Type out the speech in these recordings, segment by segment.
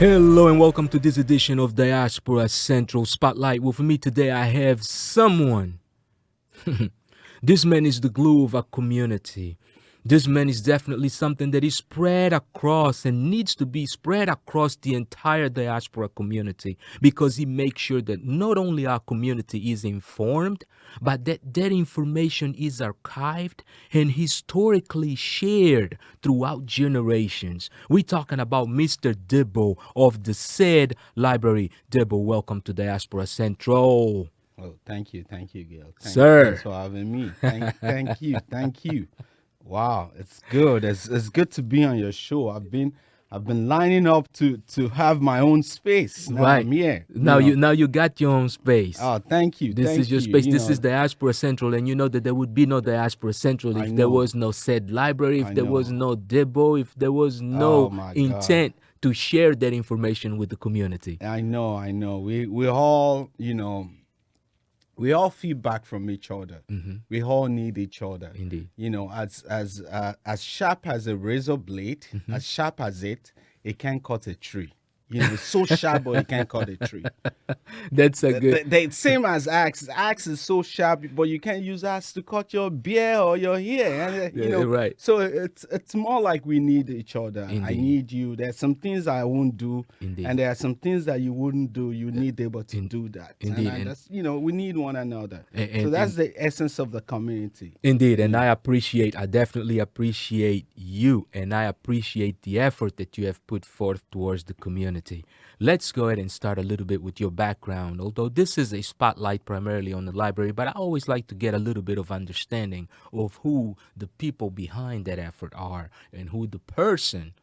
Hello and welcome to this edition of Diaspora Central Spotlight. Well, for me today, I have someone. This man is the glue of our community. This man is definitely something that is spread across and needs to be spread across the entire diaspora community, because he makes sure that not only our community is informed, but that information is archived and historically shared throughout generations. We're talking about Mr. Debo of the said library. Debo, welcome to Diaspora Central. Oh, thank you, Gil. Sir. Thanks for having me. Thank you. Wow, it's good. It's good to be on your show. I've been lining up to have my own space. Now Right. I'm here. Now you got your own space. Oh, thank you. This is your space. This is Diaspora Central, and you know that there would be no Diaspora Central if there was no said library, if there was no Debo, if there was no intent to share that information with the community. I know. We all, we all feedback from each other. Mm-hmm. We all need each other. Indeed. As sharp as a razor blade, Mm-hmm. as sharp as it can't cut a tree. It's so sharp, but it can't cut a tree. That's a good. The same as axe. Axe is so sharp, but you can't use axe to cut your beard or your hair. Right. So it's more like we need each other. Indeed. I need you. There's some things I won't do, Indeed. and there are some things that you wouldn't do. You need able to do that. Indeed. And that's, we need one another. And so that's the essence of the community. Indeed, and I definitely appreciate you, and I appreciate the effort that you have put forth towards the community. Let's go ahead and start a little bit with your background. Although this is a spotlight primarily on the library, but I always like to get a little bit of understanding of who the people behind that effort are and who the person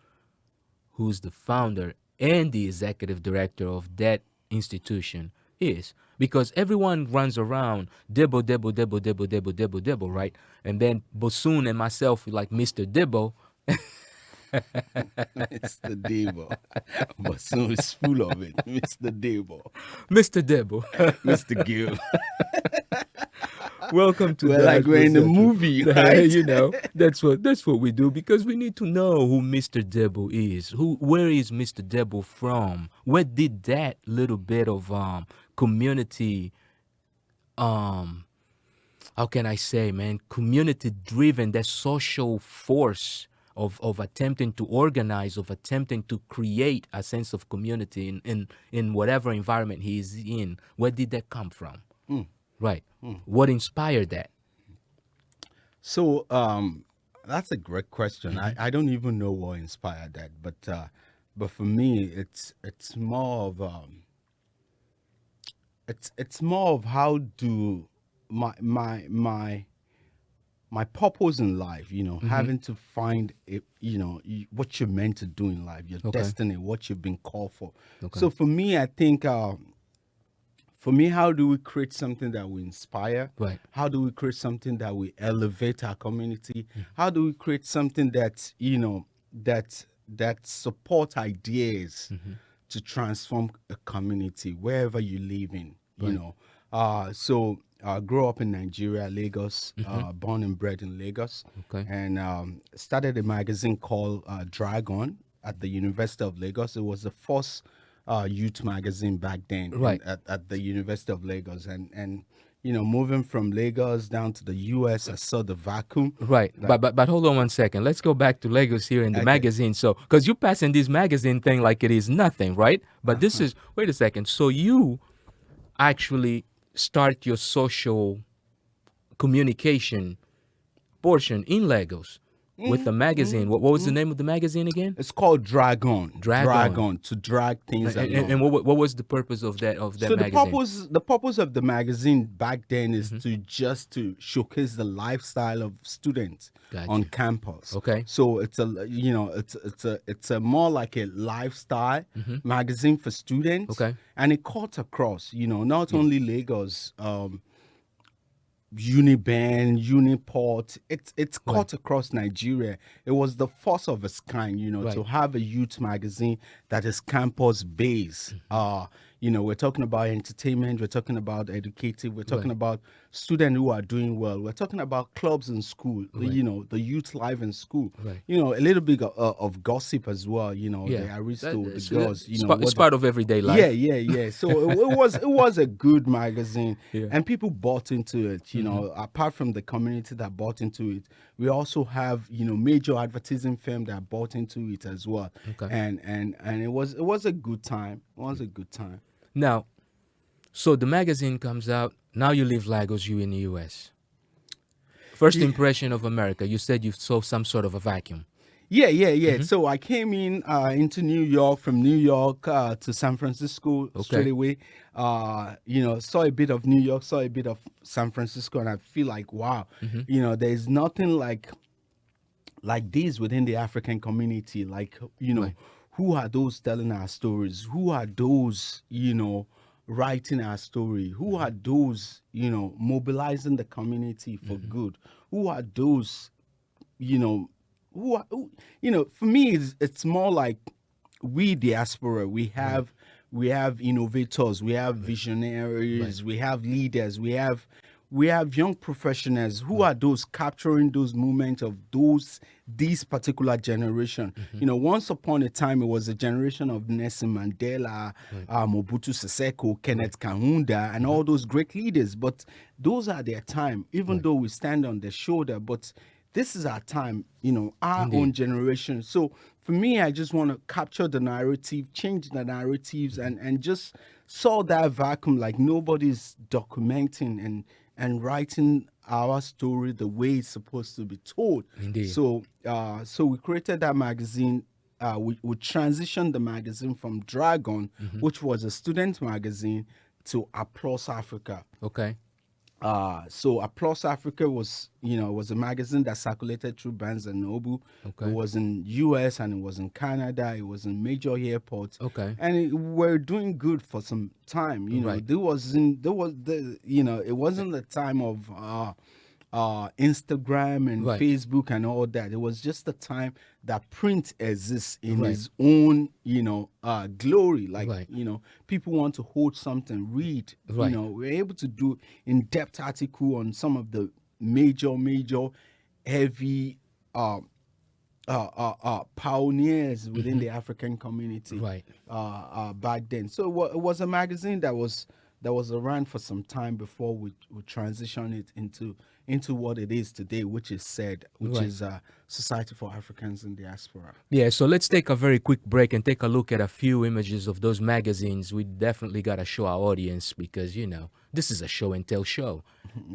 who's the founder and the executive director of that institution is. Because everyone runs around Debo, right? And then Bosoon and myself like Mr. Debo. Mr. Debo. But soon it's full of it. Mr. Debo. Mr. Debo. Mr. Gil. Welcome to like we're in the movie, right? That's what we do, because we need to know who Mr. Debo is. Where is Mr. Debo from? Where did that little bit of community how can I say, man, community driven, that social force of attempting to organize, of attempting to create a sense of community in whatever environment he is in. Where did that come from? Right. What inspired that? So that's a great question. I don't even know what inspired that, but for me, it's more of it's more of how do my purpose in life, having to find it, what you're meant to do in life, your destiny, what you've been called for. So for me, I think, how do we create something that will inspire? Right. How do we create something that will elevate our community? How do we create something that, that support ideas to transform a community wherever you live in, So I grew up in Nigeria, Lagos, born and bred in Lagos, and started a magazine called Dragon at the University of Lagos. It was the first youth magazine back then, right, at the University of Lagos. And moving from Lagos down to the US, I saw the vacuum. Right, but hold on one second. Let's go back to Lagos here in the magazine. So, because you're passing this magazine thing like it is nothing, right? But this is, wait a second. So you actually start your social communication portion in Lagos with the magazine. What was the name of the magazine again? It's called Dragon. Dragon, to drag things along. And what was the purpose of that magazine? So the purpose of the magazine back then is to showcase the lifestyle of students on campus. Okay. So it's it's a more like a lifestyle magazine for students. Okay. And it cuts across, not only Lagos, Uniben, Uniport. It's cut across Nigeria. It was the first of its kind, to have a youth magazine that is campus based. we're talking about entertainment, we're talking about educative, we're talking about students who are doing well, we're talking about clubs in school, the youth life in school, Right. a little bit of gossip as well, Yeah. the Aristo, the It's, girls, it's part of everyday life. yeah. So it was a good magazine, Yeah. and people bought into it. Apart from the community that bought into it, we also have major advertising firm that bought into it as well. Okay. And it was a good time. It was a good time. Now, so the magazine comes out. Now you leave Lagos, you in the U.S. First impression of America. You said you saw some sort of a vacuum. Yeah. So I came into New York, from New York to San Francisco straight away. Saw a bit of New York, saw a bit of San Francisco, and I feel like, wow, there's nothing like this within the African community. Like, who are those telling our stories? Who are those, writing our story? Who are those, mobilizing the community for good? Who are those, for me, it's more like we diaspora. We have innovators, we have visionaries, we have leaders, we have young professionals. Who are those capturing those moments of this particular generation? Once upon a time, it was a generation of Nelson Mandela, Mobutu Sese Seko, Kenneth Kaunda, and all those great leaders. But those are their time, even though we stand on their shoulder. But this is our time, our own generation. So for me, I just want to capture the narrative, change the narratives, and just saw that vacuum, like nobody's documenting and writing our story the way it's supposed to be told. Indeed. So we created that magazine. We transitioned the magazine from Dragon, which was a student magazine, to Applause Africa. Okay. So Applause Africa was a magazine that circulated through Barnes and Noble. Okay. It was in US and it was in Canada. It was in major airports. Okay. And we're doing good for some time. It wasn't the time of Instagram and Facebook and all that. It was just the time that print exists in its own, glory. Like, people want to hold something, read. We're able to do in-depth article on some of the major, heavy pioneers within the African community back then. So it was a magazine that was around for some time before we transition it into what it is today, which is Society for Africans in Diaspora. Yeah, so let's take a very quick break and take a look at a few images of those magazines. We definitely got to show our audience because, this is a show and tell show.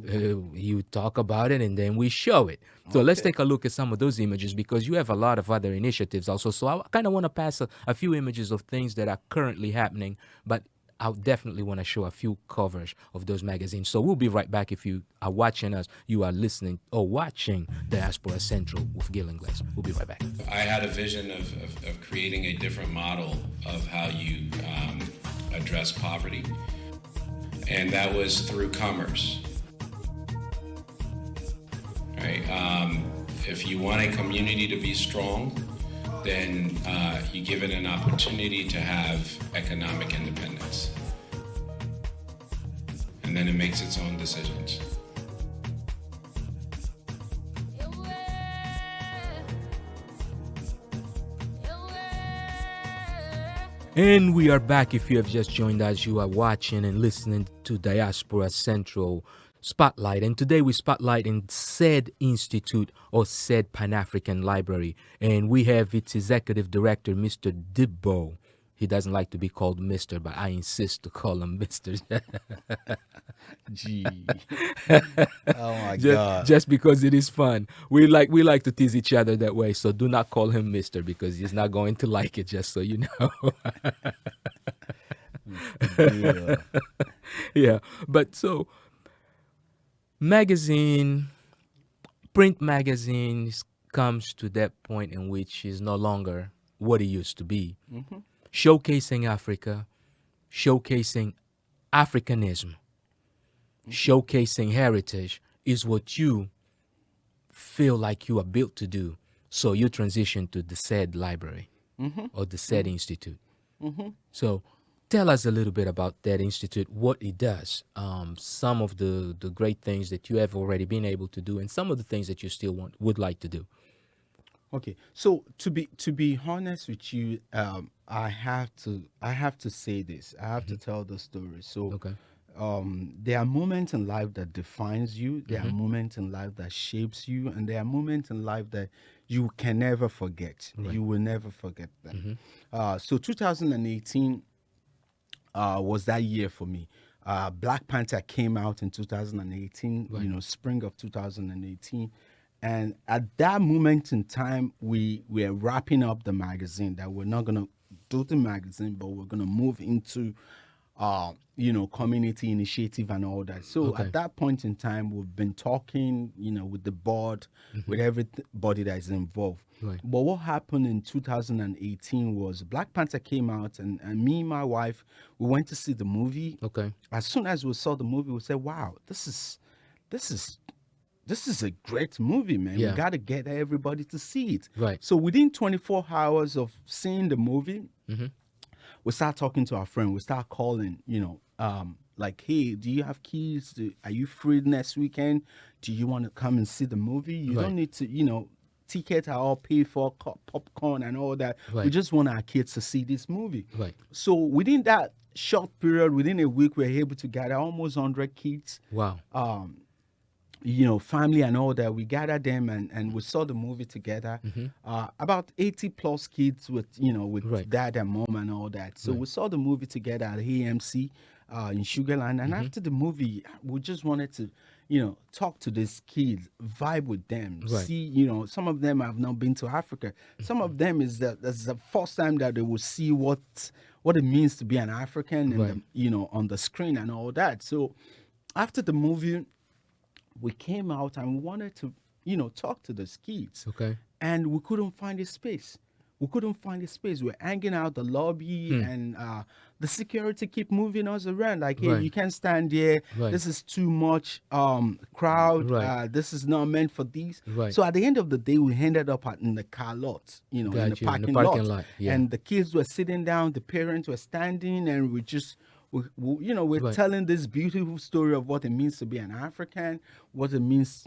You talk about it and then we show it. So let's take a look at some of those images because you have a lot of other initiatives also. So I kind of want to pass a few images of things that are currently happening, but I definitely want to show a few covers of those magazines. So we'll be right back. If you are watching us, you are listening or watching Diaspora Central with Gil Ingles. We'll be right back. I had a vision of creating a different model of how you address poverty, and that was through commerce. Right? If you want a community to be strong, then you give it an opportunity to have economic independence. And then it makes its own decisions. And we are back. If you have just joined us, you are watching and listening to Diaspora Central Spotlight. And today we spotlight in said institute or said Pan-African Library. And we have its executive director, Mr. Debo. He doesn't like to be called Mr., but I insist to call him Mr. Gee. Oh my God. Just because it is fun. We like to tease each other that way. So do not call him Mr. because he's not going to like it, just so you know. Yeah. But so print magazines comes to that point in which is no longer what it used to be. Showcasing Africa, showcasing Africanism, showcasing heritage is what you feel like you are built to do. So you transition to the said library or the said institute. So Tell us a little bit about that institute, what it does, some of the great things that you have already been able to do, and some of the things that you still would like to do. Okay, so to be honest with you, I have to say this. I have to tell the story. So, Okay. there are moments in life that defines you. There are Mm-hmm. moments in life that shapes you, and there are moments in life that you can never forget. Right. You will never forget them. Mm-hmm. So 2018 was that year for me. Black Panther came out in 2018, Right. spring of 2018. And at that moment in time, we were wrapping up the magazine, that we're not going to do the magazine, but we're going to move into, community initiative and all that. So Okay. at that point in time, we've been talking, with the board, with everybody that is involved. Right. But what happened in 2018 was Black Panther came out, and me and my wife, we went to see the movie. Okay. As soon as we saw the movie, we said, "Wow, this is a great movie, man. Yeah. We got to get everybody to see it." Right. So within 24 hours of seeing the movie, Mm-hmm. we start talking to our friend. We start calling, like, "Hey, do you have kids? Are you free next weekend? Do you want to come and see the movie? You Right. don't need to, tickets are all paid for, popcorn and all that. We Right. just want our kids to see this movie." Right. So within that short period, within a week, we were able to gather almost 100 kids, Wow. family and all that. We gathered them, and we saw the movie together. About 80 plus kids with Right. dad and mom and all that. So we saw the movie together at AMC in Sugarland. And after the movie, we just wanted to talk to these kids, vibe with them, Right. see, some of them have not been to Africa. Some of them that's the first time that they will see what it means to be an African, and Right. on the screen and all that. So after the movie, we came out and we wanted to, talk to the kids. Okay. And we couldn't find a space. We're hanging out the lobby, and the security keep moving us around. Like, "Hey, Right. you can't stand here. Right. This is too much crowd. Right. This is not meant for these." Right. So at the end of the day, we ended up in the car lot, in the Got you, in parking, the parking lot, yeah. And the kids were sitting down, the parents were standing, and we're Right. telling this beautiful story of what it means to be an African, what it means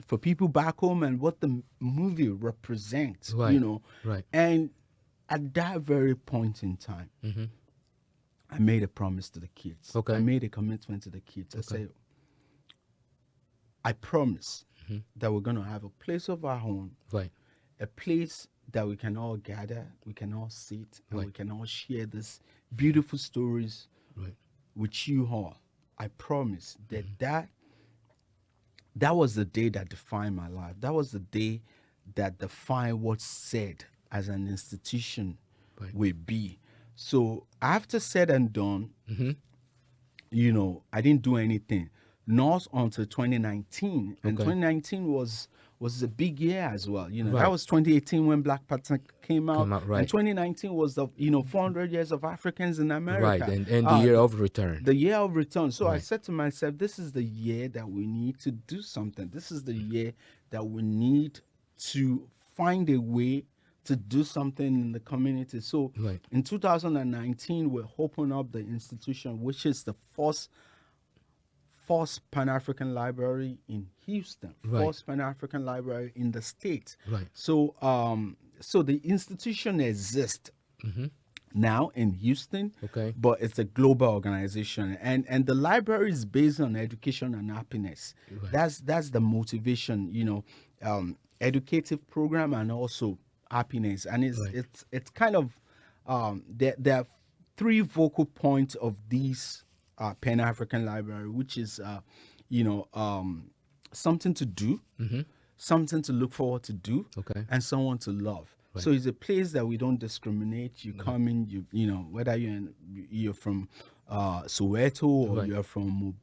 for people back home, and what the movie represents. Right. Right. And at that very point in time, I made a promise to the kids. Okay. I made a commitment to the kids. I said, "I promise that we're going to have a place of our own, Right. a place that we can all gather, we can all sit, and we Right. can all share these beautiful stories Right. with you all. I promise that was the day that defined my life. That was the day that defined what's said as an institution Right. will be." So after said and done, Mm-hmm. I didn't do anything. Not until 2019. And Okay. 2019 was a big year as well. Right. That was 2018 when Black Panther came out. right. And 2019 was the 400 years of Africans in America. Right. And the year of return. The year of return. So I Right. said to myself, this is the year that we need to do something. This is the year that we need to find a way to do something in the community. So Right. in 2019, we opened up the institution, which is the first Pan-African library in Houston, Right. first Pan-African library in the state. Right. So so the institution exists now in Houston, Okay. but it's a global organization, and the library is based on education and happiness. Right. That's the motivation, educative program and also happiness, and Right. it's kind of there are three vocal points of these Pan-African library, which is something to do, something to look forward to do, Okay. and someone to love. So it's a place that we don't discriminate. You come in, whether you're from Soweto, or Right. you're from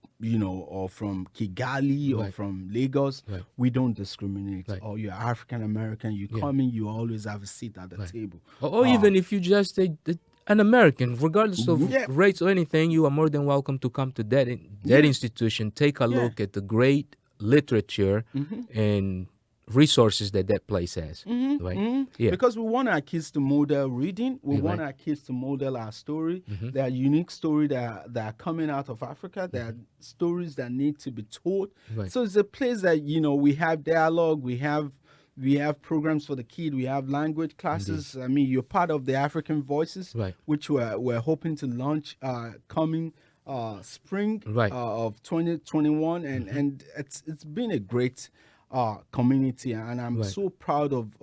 or from Kigali, or Right. from Lagos, Right. we don't discriminate. Right. Or you're African American, you come in, you always have a seat at the table. Or even if you just an American, regardless of Yeah. race or anything, you are more than welcome to come to that institution, take a look at the great literature, and resources that place has, right? Yeah, Because we want our kids to model reading. We You're want right. our kids to model our story. There are unique stories that are coming out of Africa. There are stories that need to be told. Right. So it's a place that, we have dialogue. We have programs for the kid. We have language classes. I mean, you're part of the African Voices, Right. which we're hoping to launch coming spring Right. of 2021, and it's been a great community, and I'm Right. so proud of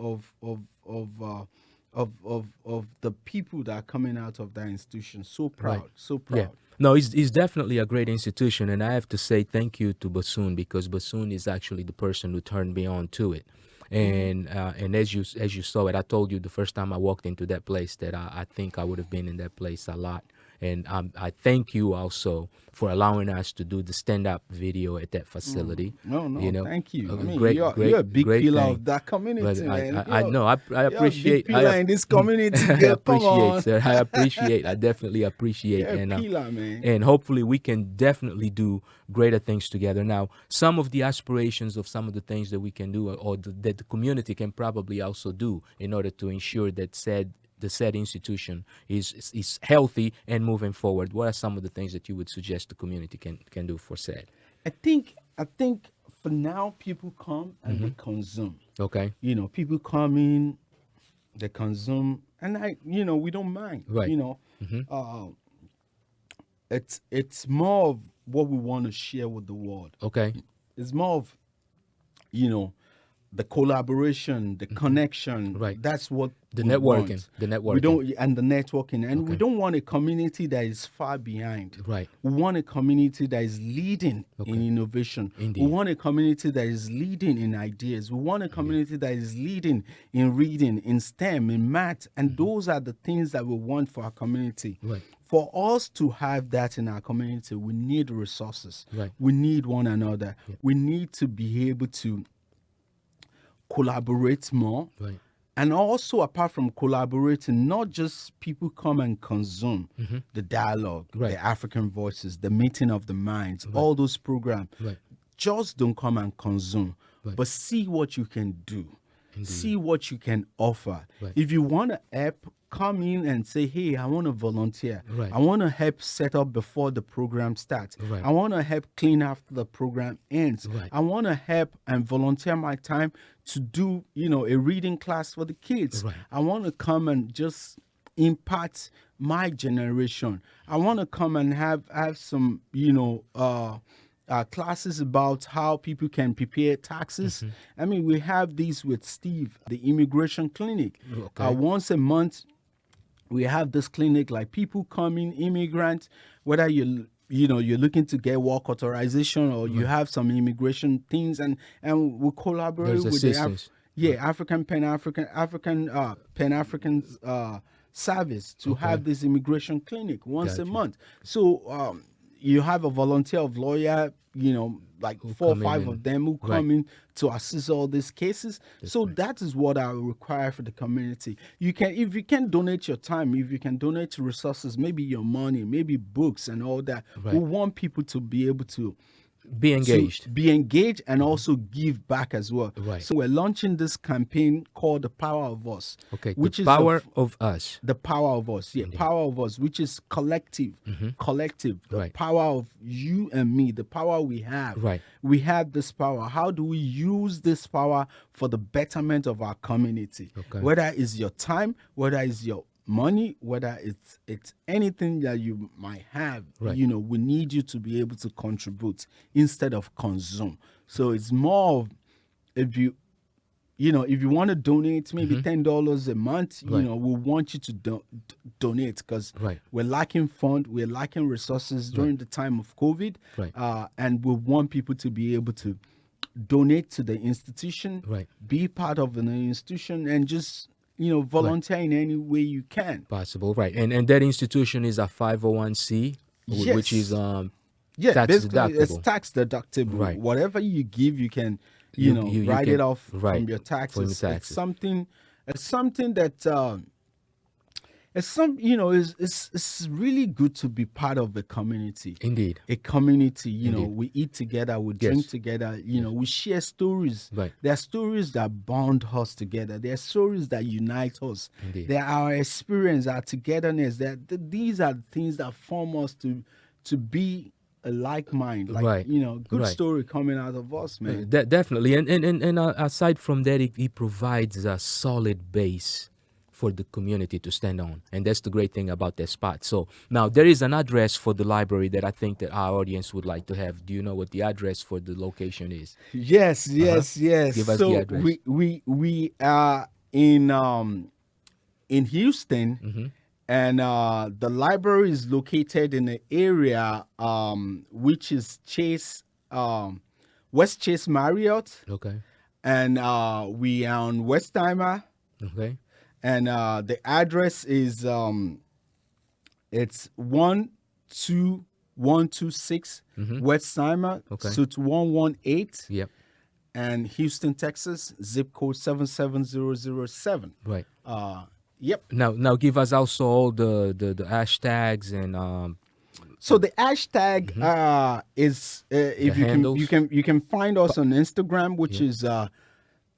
the people that are coming out of that institution. So proud, Right. so proud. Yeah. No, it's definitely a great institution, and I have to say thank you to Bassoon, because Bassoon is actually the person who turned me on to it. And as you saw it, I told you the first time I walked into that place that I think I would have been in that place a lot. And I thank you also for allowing us to do the stand-up video at that facility. No, thank you. I mean, great, you're great, a big great pillar thing. of that community, But man. I know. I You're a big appreciate. pillar in this community. I Girl, come on. appreciate, sir. I appreciate. I definitely appreciate. You're a And pillar, man. and hopefully we can definitely do greater things together. Now, some of the aspirations of some of the things that we can do, or that the community can probably also do, in order to ensure that the said institution is healthy and moving forward. What are some of the things that you would suggest the community can do for said? I think for now, people come and they consume. Okay. People come in, they consume, and we don't mind. Right. It's more of what we want to share with the world. Okay. It's more of, the collaboration, the connection. Right. That's what The we networking. want. The networking. We don't, and the networking, and we Okay. don't want a community that is far behind. Right. We want a community that is leading in innovation. Indeed. We want a community that is leading in ideas. We want a community that is leading in reading, in STEM, in math, and those are the things that we want for our community. Right. For us to have that in our community, we need resources. Right. We need one another. We need to be able to collaborate more. Right. And also, apart from collaborating, not just people come and consume the dialogue, Right. the African Voices, the meeting of the minds, all those programs. Right. Just don't come and consume, Right. but see what you can do. See what you can offer. Right. If you want to help, come in and say, hey, I want to volunteer. Right. I want to help set up before the program starts. Right. I want to help clean after the program ends. Right. I want to help and volunteer my time to do, a reading class for the kids. Right. I want to come and just impact my generation. I want to come and have some, classes about how people can prepare taxes. I mean, we have these with Steve, the immigration clinic. Okay. Once a month, we have this clinic, like people coming, immigrants, whether you're looking to get work authorization or you have some immigration things, and we collaborate There's with assistance. African Pan-African service to have this immigration clinic once a Gotcha. month. So you have a volunteer of lawyer, like 4 or come in 5 and- of them who Right. come in to assist all these cases. So that is what I require for the community. If you can donate your time, if you can donate resources, maybe your money, maybe books and all that, Right. we want people to be able to Be engaged. be engaged and also give back as well. Right. So we're launching this campaign called The Power of Us. Okay. Which the is power of us. the power of us, power of us, which is collective, the Right. power of you and me, the power we have. Right. We have this power. How do we use this power for the betterment of our community? Okay. Whether it's your time, whether it's your money, whether it's anything that you might have, Right. we need you to be able to contribute instead of consume. So it's more of, if you want to donate maybe $10 a month, Right. we want you to donate, because Right. we're lacking fund, we're lacking resources during the time of COVID, Right. and we want people to be able to donate to the institution, Right. be part of an institution, and just volunteer in any way you can. Possible. Right. And that institution is a 501c, Yes. which is Yeah, tax basically it's deductible. tax deductible. Right. Whatever you give, you can You write can- it off right, from your taxes. from your taxes. It's something that it's some, it's really good to be part of a community. Indeed. A community, Indeed. we eat together, we Yes. drink together, we share stories. Right. There are stories that bond us together. There are stories that unite us. Indeed. There are our experience, our togetherness. These are the things that form us to be a like mind. Like, Right. good Right. story coming out of us, man. Definitely. And aside from that, he provides a solid base for the community to stand on. And that's the great thing about that spot. So now there is an address for the library that I think that our audience would like to have. Do you know what the address for the location is? Yes. Give us So the address. we are in Houston, Mm-hmm. and the library is located in an area which is West Chase Marriott, Okay. and we are on Westheimer, Okay. and the address is it's 12126 Westheimer, Okay. suite 118. Yep. And Houston, Texas, zip code 77007. Right. Yep. Now give us also all the hashtags and So the hashtag is if you handles. you can find us on Instagram, which is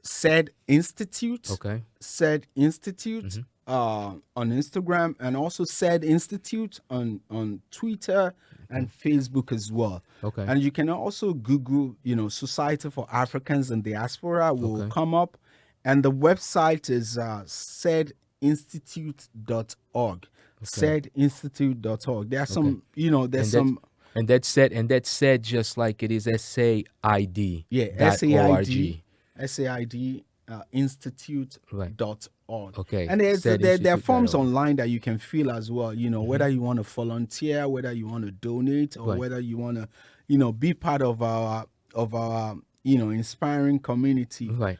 Said Institute. okay. Said Institute on Instagram, and also Said Institute on Twitter and Facebook as well. Okay. And you can also Google, Society for Africans in Diaspora will Okay. come up, and the website is saidinstitute.org. Saidinstitute.org. There are some, there's some. And that's said just like it is SAID. Yeah, .org. SAID institute.org. Okay, And there are forms SAIDinstitute.org. online that you can fill as well, whether you want to volunteer, whether you want to donate, or Right. whether you want to, be part of our inspiring community. Right.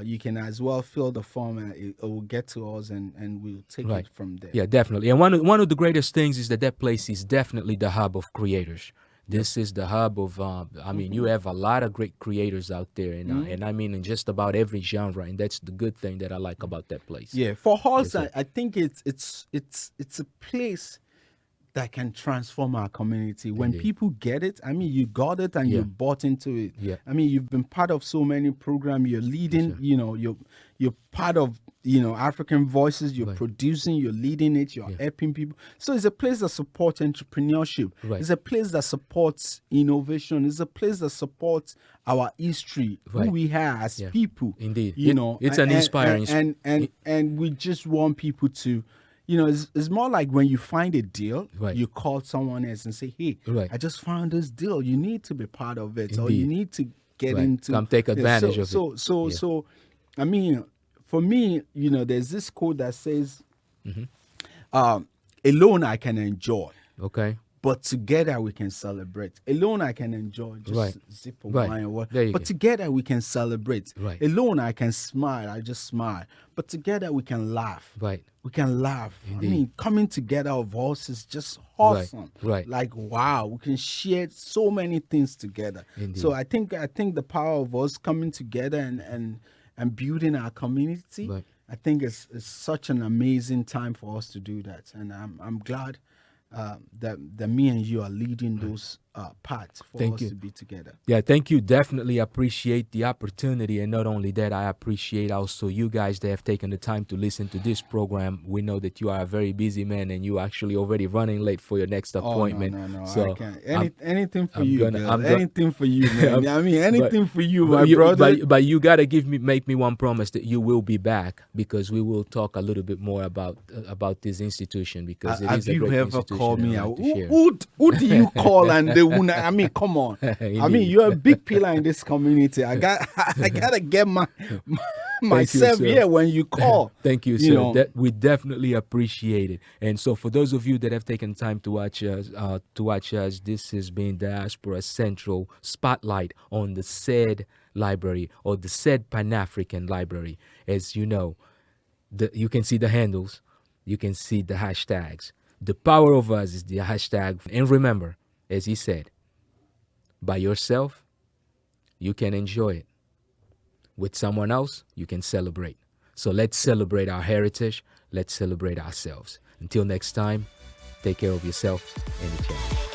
You can as well fill the form, and it will get to us, and we'll take Right. it from there. Yeah, definitely. And one of the greatest things is that place is definitely the hub of creators. This is the hub of, you have a lot of great creators out there, and I mean in just about every genre, and that's the good thing that I like about that place. Yeah, for us, Yes, sir. I think it's a place that can transform our community. When Indeed. people get it, you got it and Yeah. you bought into it. Yeah. You've been part of so many programs. You're leading. You're part of African Voices. You're Right. producing. You're leading it. You're Yeah. helping people. So it's a place that supports entrepreneurship. Right. It's a place that supports innovation. It's a place that supports our history, Right. who we are as Yeah. people. Indeed. It's And- an inspiring and we just want people to, it's more like when you find a deal, Right. you call someone else and say, hey, Right. I just found this deal. You need to be part of it, or you Indeed. need to get Right. into. Come take advantage of it. So, Yeah. for me, there's this quote that says, Mm-hmm. alone I can enjoy, Okay. but together we can celebrate. Alone I can enjoy, just Right. sip a Right. wine or what. There you But go. together we can celebrate. Right. Alone I can smile, I just smile. But together we can laugh. Right. We can laugh. Indeed. Coming together of us is just awesome. right. Like, wow, we can share so many things together. Indeed. So I think the power of us coming together and building our community, Right. I think it's such an amazing time for us to do that. And I'm glad that me and you are leading those parts for Thank us you. to be together. Yeah, thank you. Definitely appreciate the opportunity. And not only that, I appreciate also you guys that have taken the time to listen to this program. We know that you are a very busy man and you actually already running late for your next appointment. No. So I can't. I'm- Anything for I'm you, gonna- girl. I'm gonna- Anything for you, man. Anything for you, my you, brother. but you gotta make me one promise that you will be back, because we will talk a little bit more about this institution, because it Have is a you great ever institution called me and I'd out? like to share. Who do you call and they will not? Come on. Indeed. You're a big pillar in this community. I gotta get myself sir. here when you call. Thank you, You sir. know. That we definitely appreciate it. And so, for those of you that have taken time to watch us, this has been Diaspora Central Spotlight on the said library, or the said Pan-African Library. As you know, you can see the handles, you can see the hashtags. The power of us is the hashtag. And remember, as he said, by yourself, you can enjoy it. With someone else, you can celebrate. So let's celebrate our heritage. Let's celebrate ourselves. Until next time, take care of yourself and each other.